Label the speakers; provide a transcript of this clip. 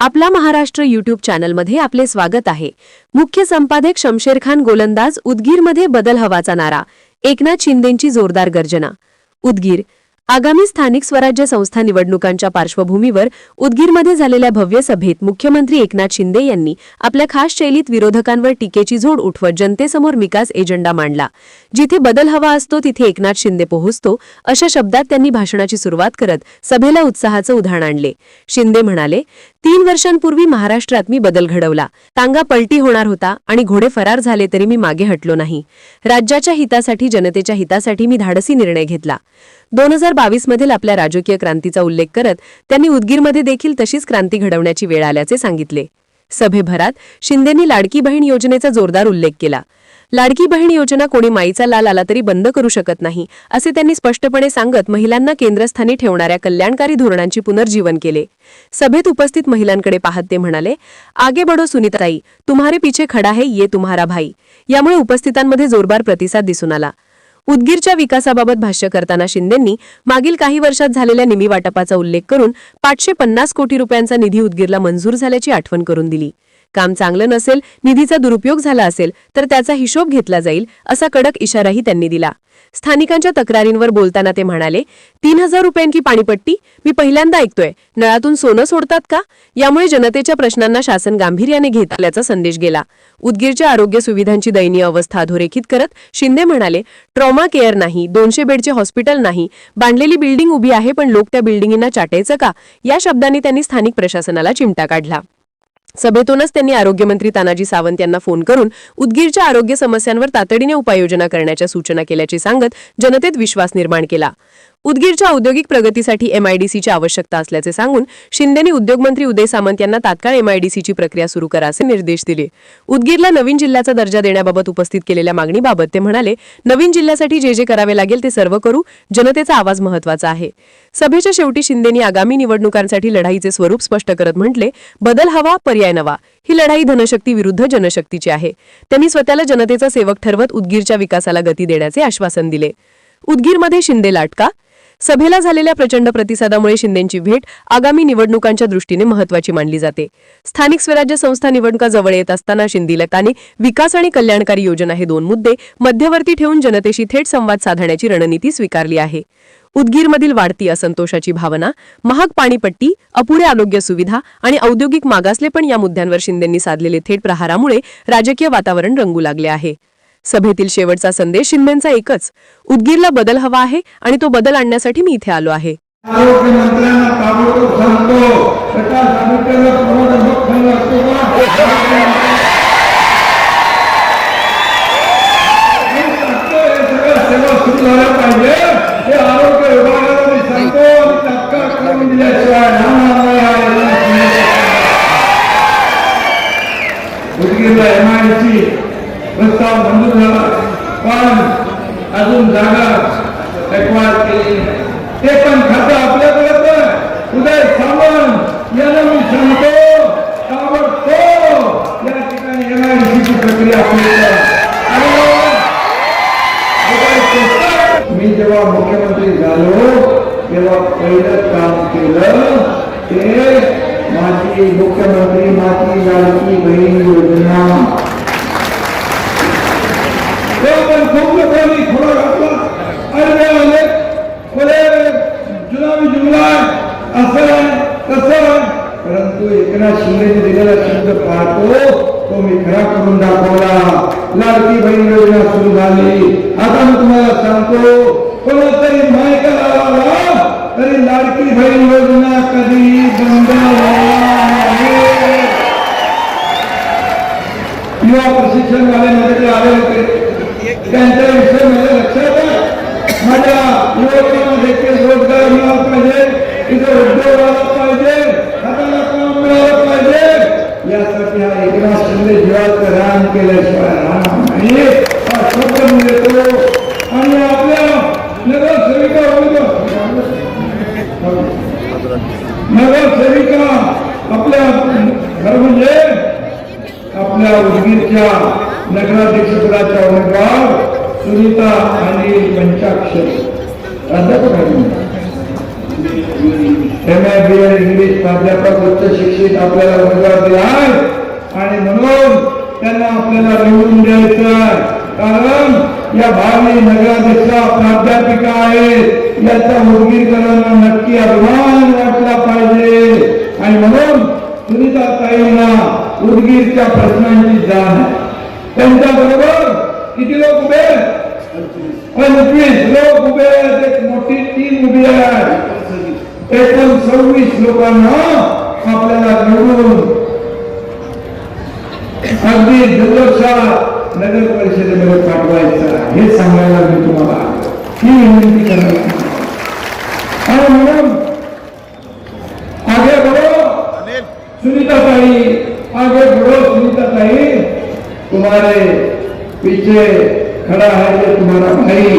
Speaker 1: आपला महाराष्ट्र यूट्यूब चॅनलमध्ये आपले स्वागत आहे। मुख्य संपादक शमशेर खान गोलंदाज उदगीरमध्ये बदल हवाचा नारा, एकनाथ शिंदेंची जोरदार गर्जना। उदगीर आगामी स्थानिक स्वराज्य संस्था निवडणुकांच्या पार्श्वभूमीवर उदगीरमध्ये झालेल्या भव्य सभेत मुख्यमंत्री एकनाथ शिंदे यांनी आपल्या खास शैलीत विरोधकांवर टीकेची झोड उठवत जनतेसमोर विकास एजेंडा मांडला। जिथे बदल हवा असतो तिथे एकनाथ शिंदे पोहोचतो, अशा शब्दात त्यांनी भाषणाची सुरुवात करत सभेला उत्साहाचं उधाण आणले। शिंदे म्हणाले, 3 वर्षांपूर्वी महाराष्ट्रात मी बदल घडवला। टांगा पलटी होणार होता आणि घोडे फरार झाले तरी मी मागे हटलो नाही। राज्याच्या हितासाठी, जनतेच्या हितासाठी मी धाडसी निर्णय घेतला। 2022 मधील आपल्या राजकीय क्रांतीचा उल्लेख करत त्यांनी उदगीरमध्ये देखील तशीच क्रांती घडवण्याची वेळ आल्याचे सांगितले। सभेभरात शिंदेंनी लाडकी बहीण योजनेचा जोरदार उल्लेख केला। लाडकी बहीण योजना कोणी माईचा लाल आला तरी बंद करू शकत नाही, असे त्यांनी स्पष्टपणे सांगत महिलांना केंद्रस्थानी ठेवणाऱ्या कल्याणकारी धोरणांची पुनर्जीवन केले। सभेत उपस्थित महिलांकडे पाहत ते म्हणाले, आगे बढो सुनीताई, तुम्हारे पीछे खडा है ये तुम्हारा भाई। यामुळे उपस्थितांमध्ये जोरदार प्रतिसाद दिसून आला। उदगीरच्या विकासाबाबत भाष्य करताना शिंदेंनी मागील काही वर्षात झालेल्या निमी वाटपाचा उल्लेख करून 550 कोटी रुपयांचा निधी उदगीरला मंजूर झाल्याची आठवण करून दिली। काम चांगलं नसेल, निधीचा दुरुपयोग झाला असेल तर त्याचा हिशोब घेतला जाईल, असा कडक इशाराही त्यांनी दिला। स्थानिकांच्या तक्रारींवर बोलताना ते म्हणाले, 3000 रुपयांची पाणीपट्टी मी पहिल्यांदा ऐकतोय। नळातून सोनं सोडतात का? यामुळे जनतेच्या प्रश्नांना शासन गांभीर्याने घेत असल्याचा संदेश गेला। उदगीरच्या आरोग्य सुविधांची दयनीय अवस्था अधोरेखित करत शिंदे म्हणाले, ट्रॉमा केअर नाही, 200 बेडचे हॉस्पिटल नाही, बांधलेली बिल्डिंग उभी आहे पण लोक त्या बिल्डिंगींना चाटायचं का? या शब्दांनी त्यांनी स्थानिक प्रशासनाला चिमटा काढला। सभेतूनच त्यांनी आरोग्यमंत्री तानाजी सावंत यांना फोन करून उदगीरच्या आरोग्य समस्यांवर तातडीने उपाययोजना करण्याच्या सूचना केल्याचे सांगत जनतेत विश्वास निर्माण केला। उदगीरच्या औद्योगिक प्रगतीसाठी MIDCची आवश्यकता असल्याचे सांगून शिंदेंनी उद्योगमंत्री उदय सामंत यांना तात्काळ MIDCची प्रक्रिया सुरू करा असे निर्देश दिले। उदगीरला नवीन जिल्ह्याचा दर्जा देण्याबाबत उपस्थित केलेल्या मागणीबाबत ते म्हणाले, नवीन जिल्ह्यासाठी जे जे करावे लागेल ते सर्व करू, जनतेचा आवाज महत्त्वाचा आहे। सभेच्या शेवटी शिंदेंनी आगामी निवडणुकांसाठी लढाईचे स्वरूप स्पष्ट करत म्हटले, बदल हवा, पर्याय नवा। ही लढाई धनशक्ती विरुद्ध जनशक्तीची आहे। त्यांनी स्वतःला जनतेचा सेवक ठरवत उदगीरच्या विकासाला गती देण्याचे आश्वासन दिले। उदगीरमध्ये शिंदे लाटका सभेला झालेल्या प्रचंड प्रतिसादामुळे शिंदेंची भेट आगामी निवडणुकांच्या दृष्टीने महत्त्वाची मानली जाते। स्थानिक स्वराज्य संस्था निवडणुका जवळ येत असताना शिंदेलांनी विकास आणि कल्याणकारी योजना हे 2 मुद्दे मध्यवर्ती ठेवून जनतेशी थेट संवाद साधण्याची रणनीती स्वीकारली आहे। उदगीरमधील वाढती असंतोषाची भावना, महाग पाणीपट्टी, अपुऱ्या आरोग्य सुविधा आणि औद्योगिक मागासलेपण या मुद्द्यांवर शिंदेंनी साधलेले थेट प्रहारामुळे राजकीय वातावरण रंगू लागले आहे। सभेतील शेवटचा संदेश शिंदेंचा एकच, उदगीरला बदल हवा आहे आणि तो बदल आणण्यासाठी मी इथे आलो आहे।
Speaker 2: आरोग्य मंत्र्यांना ताबडतोब सांगतो, प्रकाश आंबेडकरला प्रमाण बघायला असतो का? सेवा सुरू झाल्या पाहिजे, हे आरोग्य विभागाला मी सांगतो आणि तात्काळ करून दिल्याशिवाय उदगीरला MIDC प्रस्ताव मंजूर झाला, पण अजून जागा एक्वायर केली, ते पण खातं आपल्याकडे। उदय सामंत यांना मी सांगतो, ताबडतोब या ठिकाणी MIDCची प्रक्रिया मी जेव्हा मुख्यमंत्री झालो तेव्हा पहिलं काम केलं ते माझी मुख्यमंत्री माझी लाडकी बहीण योजना। खूप लोकांनी थोडा घातला, अरे बोले जुनावी जुमला असं तसं, परंतु एकनाथ शिंदेने दिलेला शब्द पाहतो तो मी खरा करून दाखवला। लाडकी बहीण योजना सुरू झाली। आता मी तुम्हाला सांगतो, कोणतरी मायका लावला तरी लाडकी बहीण योजना कधी बंद होणार नाही। युवा प्रशिक्षण वाले माझ्याकडे आले होते, त्यांच्या विषय माझ्या लक्षात आहे। माझ्या युवकांना देखील रोजगार मिळाला पाहिजे, तिथे उद्योग आला पाहिजे, हाताला काम मिळालं पाहिजे, यासाठी हा एकनाथ शिंदे जीवाचं रान केल्याशिवाय राहणार नाही, हा शब्द मी देतो। आणि आपल्या नगरसेविका आपल्या खरं म्हणजे आपल्या उदगीरच्या नगराध्यक्षपदाच्या उमेदवार सुनीता अनिल पंचाक्षर, प्राध्यापक MA BA इंग्लिश प्राध्यापक उच्च शिक्षित आपल्याला उमेदवार दिला आहे आणि म्हणून त्यांना आपल्याला निवडून द्यायचं आहे. कारण या भावी नगराध्यक्षा प्राध्यापिका आहेत, याचा उदगीरकरांना नक्की अभिमान वाटला पाहिजे आणि म्हणून सुनीता ताईंना उदगीरच्या प्रश्नांची जाण आहे. त्यांच्या बरोबर किती लोक उभे आहेत? 25 लोक उभे आहेत. एक मोठी टीम उभी आहे. एकूण 26 लोकांना आपल्याला निवडून अगदी जल्लोषात नगर परिषदेमध्ये पाठवायचं हे सांगायला मी तुम्हाला ही विनंती करायला आणि म्हणून आगे बढ़ो सुनीताताई, आगे बढ़ो सुनीताताई. तुम्हारे पीछे खड़ा है ये तुम्हारा भाई